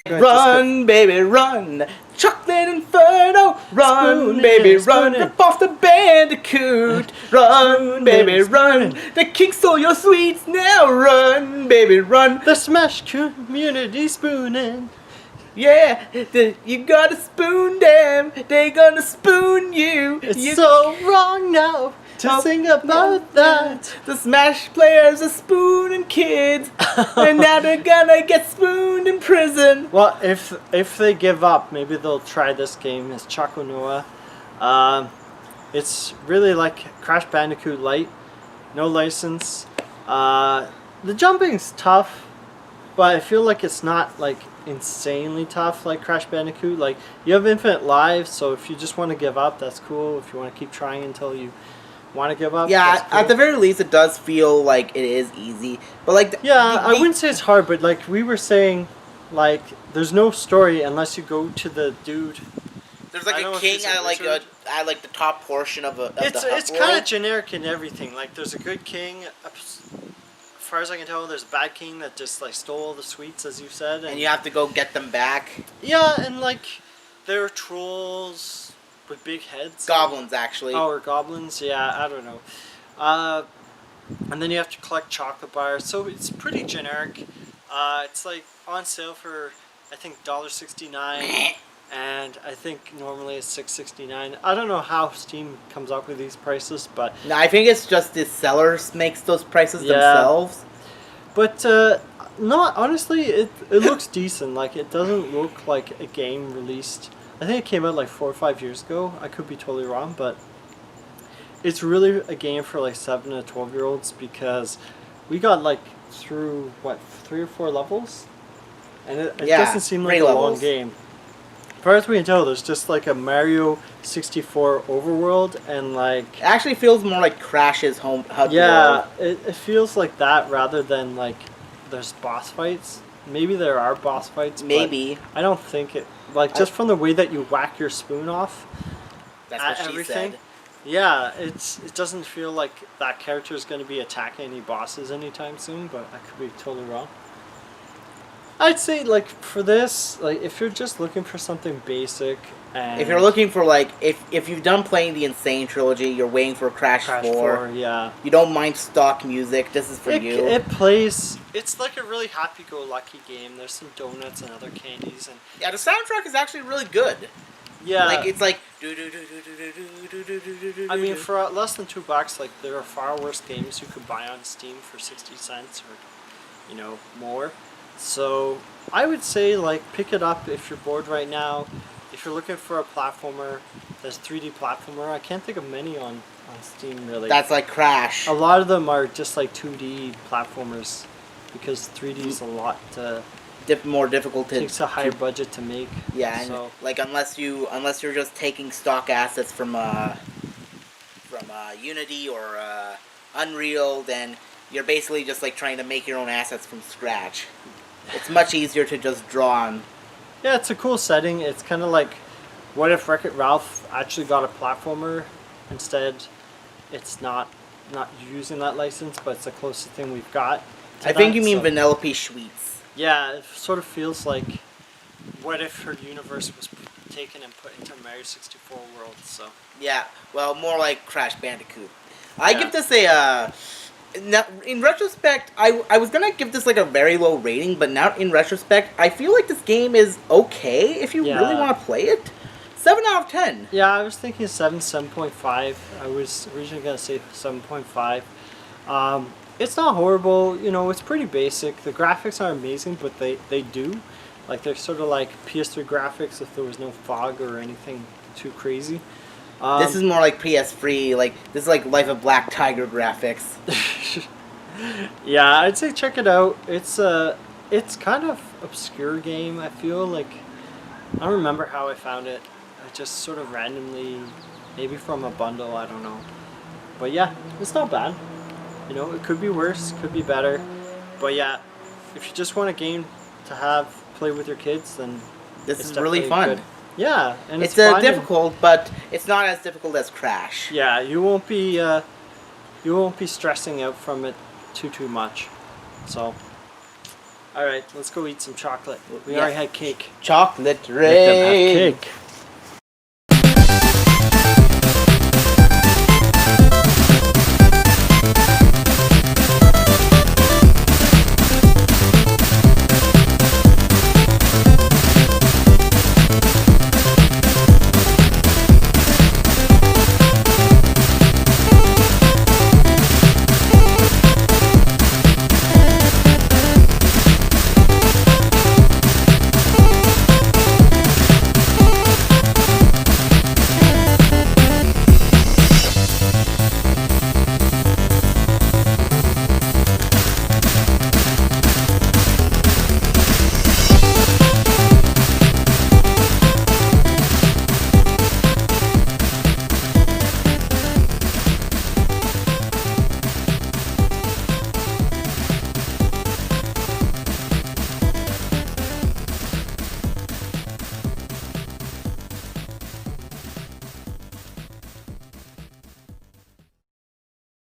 Run, baby, run! Chocolate Inferno! Run, Spoonin', baby, run! spoonin'. Rip off the bandicoot! Run, Spoonin', baby, run! spoonin'. The king stole your sweets, now run, baby, run! The Smash community spooning. Yeah, you gotta spoon them, they gonna spoon you! It's you so wrong now to Oh, sing about that. The Smash players are spooning kids, and now they're gonna get spooned in prison! Well, if they give up, maybe they'll try this game. It's Choconoa. It's really like Crash Bandicoot Light, no license. The jumping's tough, but I feel like it's not like insanely tough like Crash Bandicoot. Like, you have infinite lives, so if you just want to give up, that's cool. If you want to keep trying until you want to give up, Yeah, that's cool. at the very least, it does feel like it is easy. But like, I wouldn't say it's hard, but like we were saying, like there's no story unless you go to the dude. there's like a king at like the top portion of It's kind of generic in everything. Like, there's a good king. As far as I can tell, there's a bad king that just like stole the sweets, as you said, and you have to go get them back. Yeah, and like there are trolls with big heads. Goblins, actually. Oh, or goblins? Yeah, I don't know. And then you have to collect chocolate bars, so it's pretty generic. It's like on sale for I think $1.69, and I think normally it's $6.69. I don't know how Steam comes up with these prices, but No, I think it's just the sellers makes those prices themselves. But not honestly, it looks decent. Like, it doesn't look like a game released. I think it came out like 4 or 5 years ago. I could be totally wrong, but it's really a game for like 7 to 12-year-olds, because we got like through what 3 or 4 levels, and it doesn't seem like a long game. As far as we can tell, there's just like a Mario 64 overworld, and like It actually feels more like Crash's HUD yeah, world. it feels like that rather than like there's boss fights. Maybe there are boss fights. Maybe. But I don't think it. Like, just from the way that you whack your spoon off. That's what she everything. said. Yeah, it doesn't feel like that character is going to be attacking any bosses anytime soon. But I could be totally wrong. I'd say, like, for this, like, if you're just looking for something basic, and If you're looking for, like, if you've done playing the Insane trilogy, you're waiting for Crash 4. Yeah. You don't mind stock music, this is for you. It plays. It's like a really happy-go-lucky game. There's some donuts and other candies, and Yeah, the soundtrack is actually really good. yeah, Like, it's like... I mean, for less than $2, like, there are far worse games you could buy on Steam for 60 cents or, you know, more. So I would say, like, pick it up if you're bored right now. If you're looking for a platformer, there's 3D platformer. I can't think of many on Steam, really. That's like Crash. A lot of them are just like 2D platformers, because 3D is a lot More difficult to... takes a higher budget to make. Yeah, and so like unless you're just taking stock assets from Unity or Unreal, then you're basically just like trying to make your own assets from scratch. It's much easier to just draw on. yeah, it's a cool setting. It's kind of like, what if Wreck-It Ralph actually got a platformer instead? It's not using that license, but it's the closest thing we've got to I think you that, mean so. Vanellope Sweets. Yeah, it sort of feels like, what if her universe was taken and put into Mario 64 world, so. Yeah, well, more like Crash Bandicoot. I Yeah. give this a... now, in retrospect, I was gonna give this like a very low rating, but now in retrospect, I feel like this game is okay if you Yeah. really want to play it. 7 out of 10. Yeah, I was thinking 7.5. I was originally going to say 7.5. It's not horrible, you know, it's pretty basic. The graphics are amazing, but they do. Like, they're sort of like PS3 graphics if there was no fog or anything too crazy. This is more like PS3, like, this is like Life of Black Tiger graphics. Yeah, I'd say check it out. It's kind of obscure game, I feel like. I don't remember how I found it. I just sort of randomly, maybe from a bundle, I don't know. But yeah, it's not bad. You know, it could be worse, could be better. But yeah, if you just want a game to play with your kids, then This it's is really definitely fun. good. Yeah, and It's fun difficult, but it's not as difficult as Crash. yeah, you won't be stressing out from it too much. So All right, let's go eat some chocolate. We Yeah. already had cake. Chocolate Let them have rain. cake.